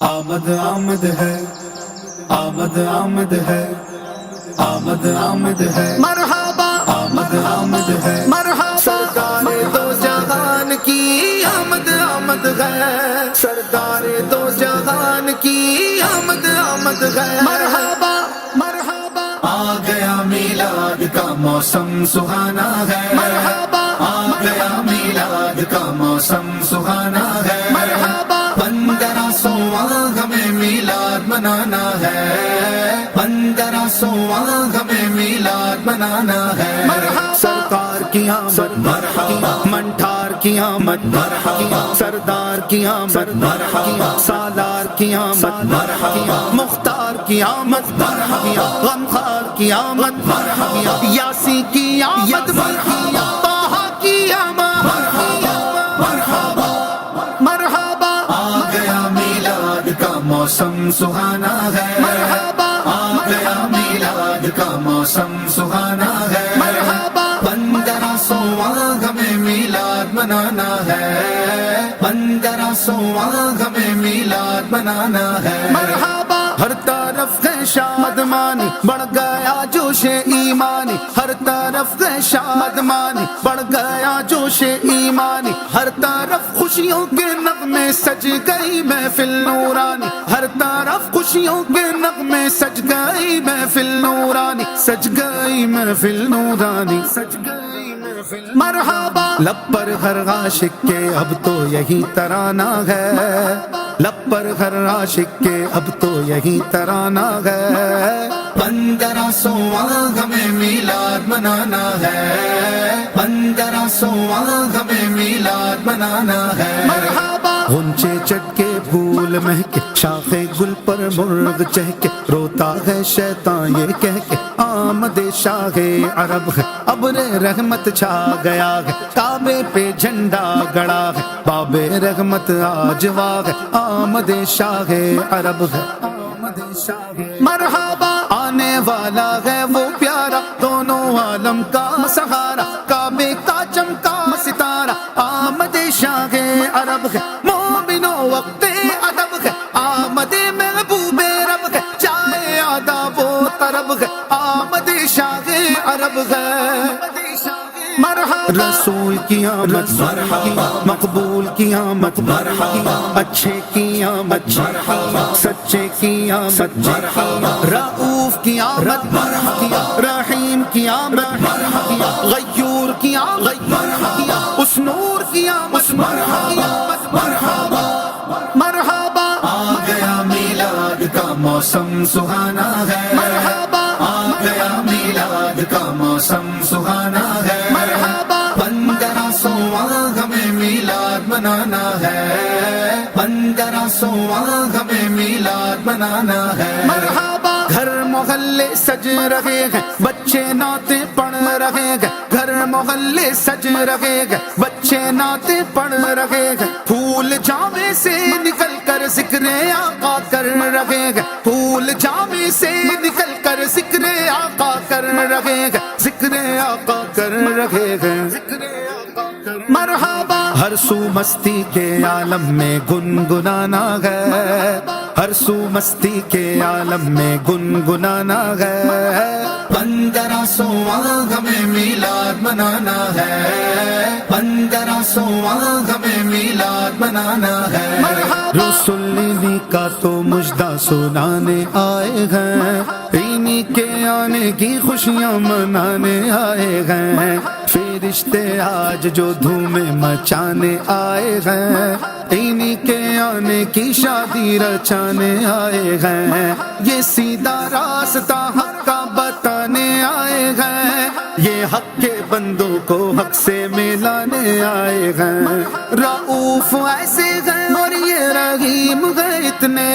آمد آمد ہے، آمد آمد ہے، آمد آمد ہے، مرحبا آمد آمد ہے، مرحبا سردار دو جہان کی آمد آمد ہے، سردار دو جہان کی آمد آمد ہے، مرحبا مرحبا آ گیا میلاد کا موسم سہانا ہے، مرحبا آ گیا میلاد کا موسم سہانا ہے، مرحبا 1500واں ہمیں میلاد منانا ہے، 1500واں ہمیں میلاد منانا ہے، سرکار کی آمد مرحبا، منٹھار کی آمد مرحبا، سردار کی آمد مرحبا، سالار کی آمد مرحبا، مختار کی آمد مرحبا، غمخوار کی آمد مرحبا، یاسی کی آمد مرحبا، طٰہٰ کی آمد مرحبا، مرحبا آ گیا میلاد کا موسم سہانا ہے، مرحبا آ گیا میلاد کا موسم سہانا ہے، مرحبا 1500واں ہمیں میلاد منانا ہے، 1500واں ہمیں میلاد منانا ہے، مرحبا ہر طرف ہے شاد مانی بڑھ گیا جوش ایمانی، ہر طرف ہے شاد مانی بڑھ گیا جوش ایمانی، ہر طرف خوشیوں کے نغمے سج گئی محفل نورانی، ہر طرف خوشیوں کے نغمے سج گئی محفل نورانی، سج گئی محفل نورانی، سج گئی محفل مرحبا لب پر ہر عاشق کے اب تو یہی ترانہ ہے، لب پر ہر عاشق کے اب تو یہی ترانہ ہے، 1500واں ہمیں میلاد منانا ہے، 1500واں ہمیں میلاد منانا ہے، مرحبا غنچے چٹ کے پھول مہکے شاخ گل پر مرغ چہکے روتا ہے شیطان یہ کہہ کے آمد شاہ عرب ہے، ابر رحمت چھا گیا ہے، کعبے پہ جھنڈا گڑا ہے، باب رحمت آج واہ ہے، آمد شاہ عرب ہے، آمد شاہ مرحبا آنے والا ہے وہ پیارا دونوں عالم کا سہارا، کعبے کا چمکا ستارہ، آمد شاہ عرب ہے، مومنو وقت ادب ہے، آمد محبوب رب ہے، چاہے آداب و طرب ہے، آمد شاہ عرب ہے، مرحبا رسول کی آمد مرحبا، مقبول کی آمد مرحبا، اچھے کی آمد مرحبا، سچے کی آمد مرحبا، رؤوف کی آمد مرحبا، رحیم کی آمد مرحبا، غیور کی آمد مرحبا، اس نور کی آمد مرحبا، مرحبا، مرحبا آ گیا میلاد کا موسم سہانا ہے، مرحبا آ گیا میلاد کا موسم سہانا ہے، مرحبا 1500واں ہمیں میلاد منانا ہے، 1500واں ہمیں میلاد منانا ہے، مرحبا گھر محلے سج رہے ہیں بچے نعتیں پڑھ رہے ہیں، گھر محلے سج رہے ہیں بچے نعتیں پڑھ رہے ہیں، پھول جامے سے نکل کر ذکر آقا کر رہے ہیں، پھول جامے سے نکل کر ذکر آقا کر رہے ہیں، ذکر آقا کر رہے ہیں، مرحبا ہر سو مستی کے عالم میں گنگنانا ہے، ہر سو مستی کے عالم میں گنگنانا ہے، 1500واں ہمیں میلاد منانا ہے، 1500واں ہمیں میلاد منانا ہے، رسول کا تو مجدہ سنانے آئے ہیں، انہی کے آنے کی خوشیاں منانے آئے ہیں، فرشتے آج جو دھومیں مچانے آئے ہیں، انہی کے آنے کی شادی رچانے آئے ہیں، یہ سیدھا راستہ حق کا بتانے آئے ہیں، یہ حق کے بندوں کو حق سے ملانے آئے ہیں، رؤوف ایسے ہیں اور یہ رحیم ہے اتنے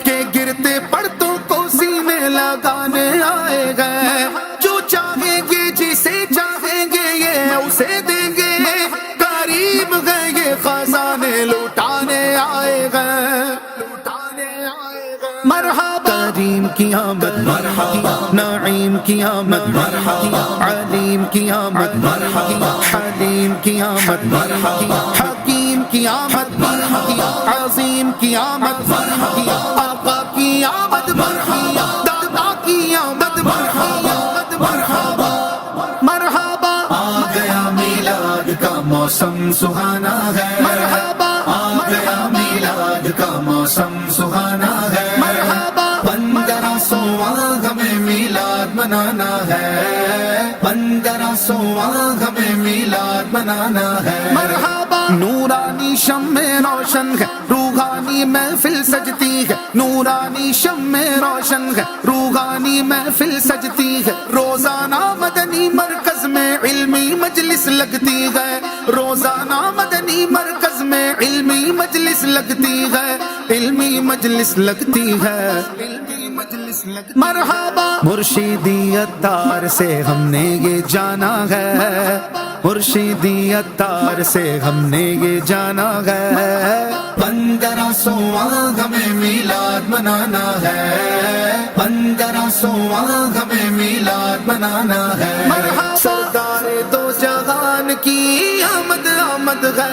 کہ گرتے پڑتوں کو سینے لگانے آئے ہیں، جو چاہیں گے جسے چاہیں گے یہ اسے دیں گے، کریم ہے یہ خزانے لوٹانے آئے ہیں، مرحبا کریم کی آمد مرحبا، نعیم کی آمد مرحبا، علیم کی آمد مرحبا، حلیم کی آمد مرحبا، حکیم کی آمد عظیم کی آمد آقا کی آمد دادا کی آمد مرحبا مرحبا آ گیا میلاد کا موسم سہانا ہے مرحبا آ گیا میلاد کا موسم سہانا ہے مرحبا 1500واں ہمیں میلاد منانا ہے 1500واں ہمیں میلاد منانا ہے مرحبا نورانی شمع روشن ہے روحانی محفل سجتی ہے نورانی شمع روشن ہے روحانی محفل سجتی ہے روزانہ مدنی مرکز میں علمی مجلس لگتی ہے روزانہ مدنی مرکز میں علمی مجلس لگتی ہے علمی مجلس لگتی ہے مرحبا مرشدی عطار سے ہم نے یہ جانا ہے مرشدی عطار سے ہم نے یہ جانا ہے 1500واں ہمیں میلاد منانا ہے 1500واں ہمیں میلاد منانا ہے سردار دو جہان کی آمد آمد ہے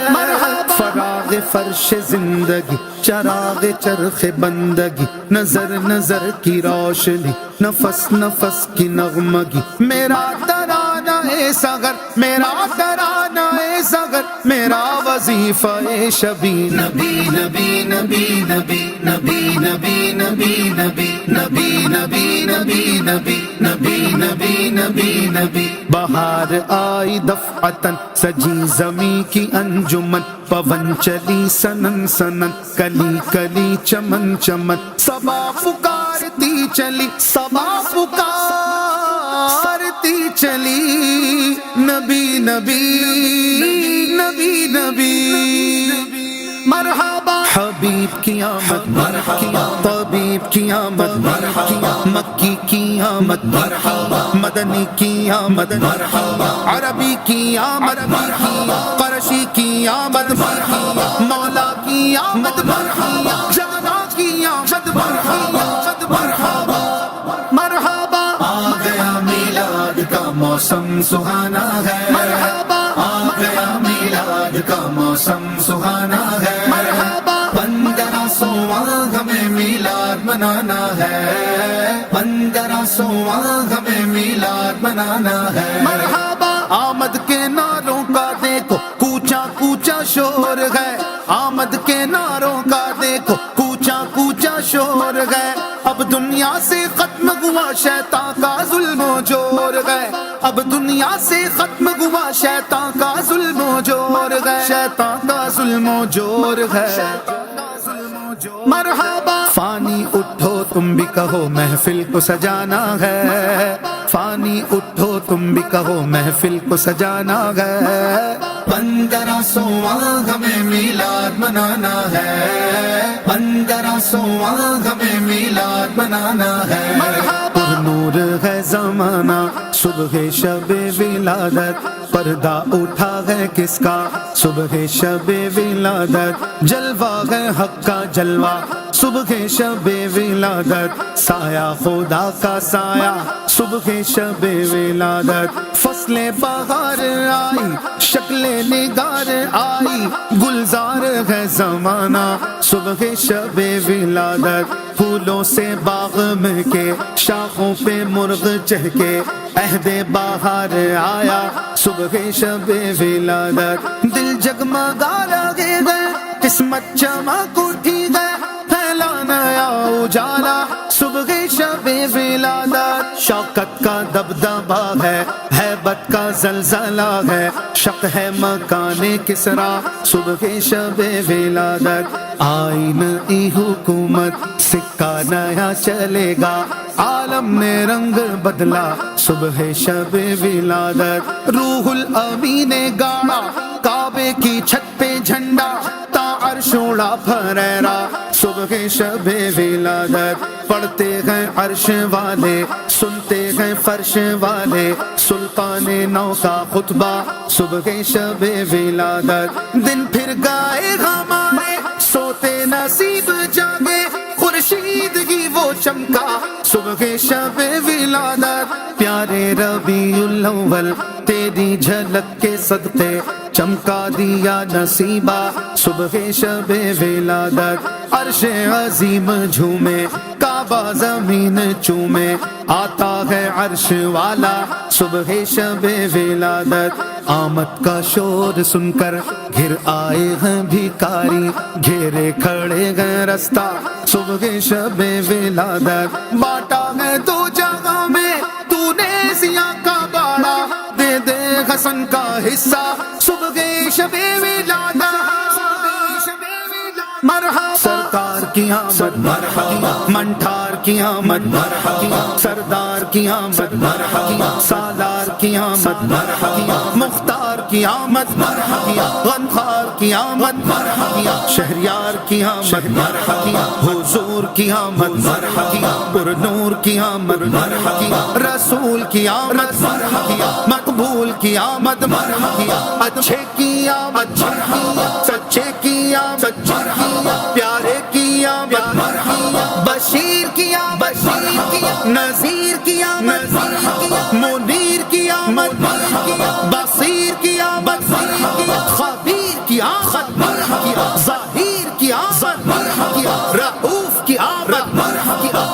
فراغ فرش زندگی چراغ چرخ بندگی نظر نظر کی روشنی نفس نفس کی نغمگی میرا ترانہ اے صغر میرا ترانہ اے صغر میرا وظیفہ اے شبی نبی نبی نبی نبی نبی نبی نبی نبی نبی نبی نبی نبی نبی نبی نبی نبی بہار آئی دفعتن سجی زمیں کی انجمن پون چلی سنن سنن کلی کلی چمن چمن صبا پکارتی چلی صبا پکارتی چلی نبی نبی نبی نبی مرحبا حبیب کی آمد مرحبا طبیب کی آمد مرحبا مکی کی آمد مرحبا مدنی کی آمد مرحبا عربی کی آمد مرحبا قرشی کی آمد مرحبا مولا کی آمد مرحبا جانا کی آمد مرحبا مرحبا آ گیا میلاد کا موسم سہانا ہے مرحبا آ گیا میلاد کا موسم سہانا ہے 1500واں ہمیں میلاد منانا ہے 1500واں ہمیں میلاد منانا ہے مرحبا آمد کے نعروں کا دیکھو کوچا کوچا شور ہے آمد کے نعروں کا دیکھو کوچا کوچا شور ہے اب دنیا سے ختم ہوا شیطان کا ظلم و جور ہے اب دنیا سے ختم ہوا شیطان کا ظلم و جور ہے شیطان کا ظلم و جور ہے مرحبا فانی اٹھو تم بھی کہو محفل کو سجانا ہے فانی اٹھو تم بھی کہو محفل کو سجانا ہے 1500واں ہمیں میلاد منانا ہے 1500واں ہمیں میلاد منانا ہے پر نور ہے زمانہ صبح شب ولادت پردہ اٹھا ہے کس کا صبح شب ولادت جلوہ ہے حق کا جلوہ صبح شب ولادت سایہ خدا کا سایہ صبح شب ولادت فصل بہار آئی شکل نگار آئی گلزار ہے زمانہ صبح شب ولادت پھولوں سے باغ میں کے شاخوں پہ مرغ چہکے عہد بہار آیا صبح شب ولادت دل جگمگا لگے گئے قسمت چمک اٹھی گئے پھیلا نیا اجالا صبح شب ولادت شوکت کا دبدبہ ہے ہیبت کا زلزلہ ہے شق ہے مکان کسرا صبح شب ولادت آئی نئی حکومت سکہ نیا چلے گا عالم نے رنگ بدلا صبح شب ولادت روح الامین نے گاڑا کعبے کی چھت پہ جھنڈا تا عرش اڑا پھریرا صبح شب ولادت پڑھتے ہیں عرش والے سنتے ہیں فرش والے سلطان نو کا خطبہ صبح شب ولادت دن پھر گائے ہمارے سوتے نصیب جاگے خورشید ہی وہ چمکا صبح شب ولادت پیارے ربیع الاول تیری جھلک کے صدقے چمکا دیا نصیبہ صبح شب ولادت، عرش عظیم جھومے کعبہ زمین چومے، آتا ہے عرش والا صبح شب ولادت، آمد کا شور سن کر گھر آئے ہیں بھکاری، گھیرے کھڑے ہیں رستہ صبح شب ولادت، بانٹا ہے تو جگہ میں تو نے سیاہ کا باڑا، دے دے حسن کا حصہ صبح شب ولادت، مرحبا سرکار کی آمد، مرحبا منٹھار کی آمد، مرحبا سردار کی آمد، مرحبا سالار کی آمد، مرحبا مختار کی آمد، مرحبا غنخوار کی آمد، مرحبا شہریار کی آمد، مرحبا حضور کی آمد، مرحبا پر نور کی آمد، مرحبا رسول کی آمد، مرحبا مقبول کی آمد، مرحبا اچھے کی آمد، سچے کی آمد، پیارے کی آمد، بشیر کی آمد، نذیر کی آمد، منیر کی آمد، بصیر کی آمد، خبیر کی آمد، ظاہر کی آمد، رؤوف کی آمد،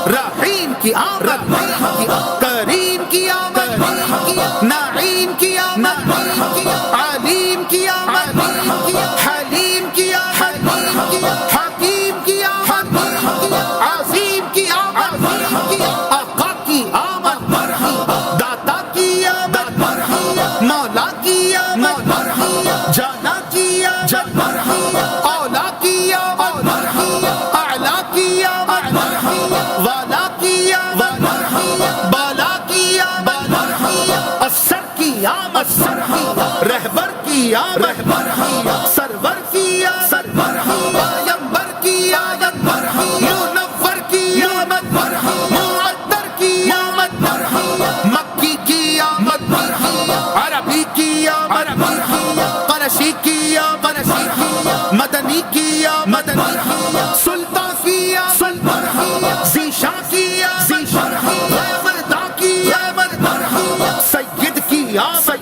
رحیم کی آمد، کریم کی آمد، نعیم کی آمد، علیم کی آمد، حلیم کی آمد، حکیم کی آمد، عظیم کی آمد، آقا کی آمد، داتا کی آمد، مولا کی آمد، جانا کی آمد، اولا کی آمد، اعلا کی آمد، والا کی آمد، بالا کی آمد، اثر کی آمد، رہبر کی آمد، سرور کی آمد، پیغمبر کی آمد، منور کی آمد، معطر کی آمد، مکی کی آمد، عربی کی آمد، قرشی کی آمد، مدنی کی آمد، سلطان کی آمد، ذیشاں کی آمد، مردا کی آمد، سید کی آمد،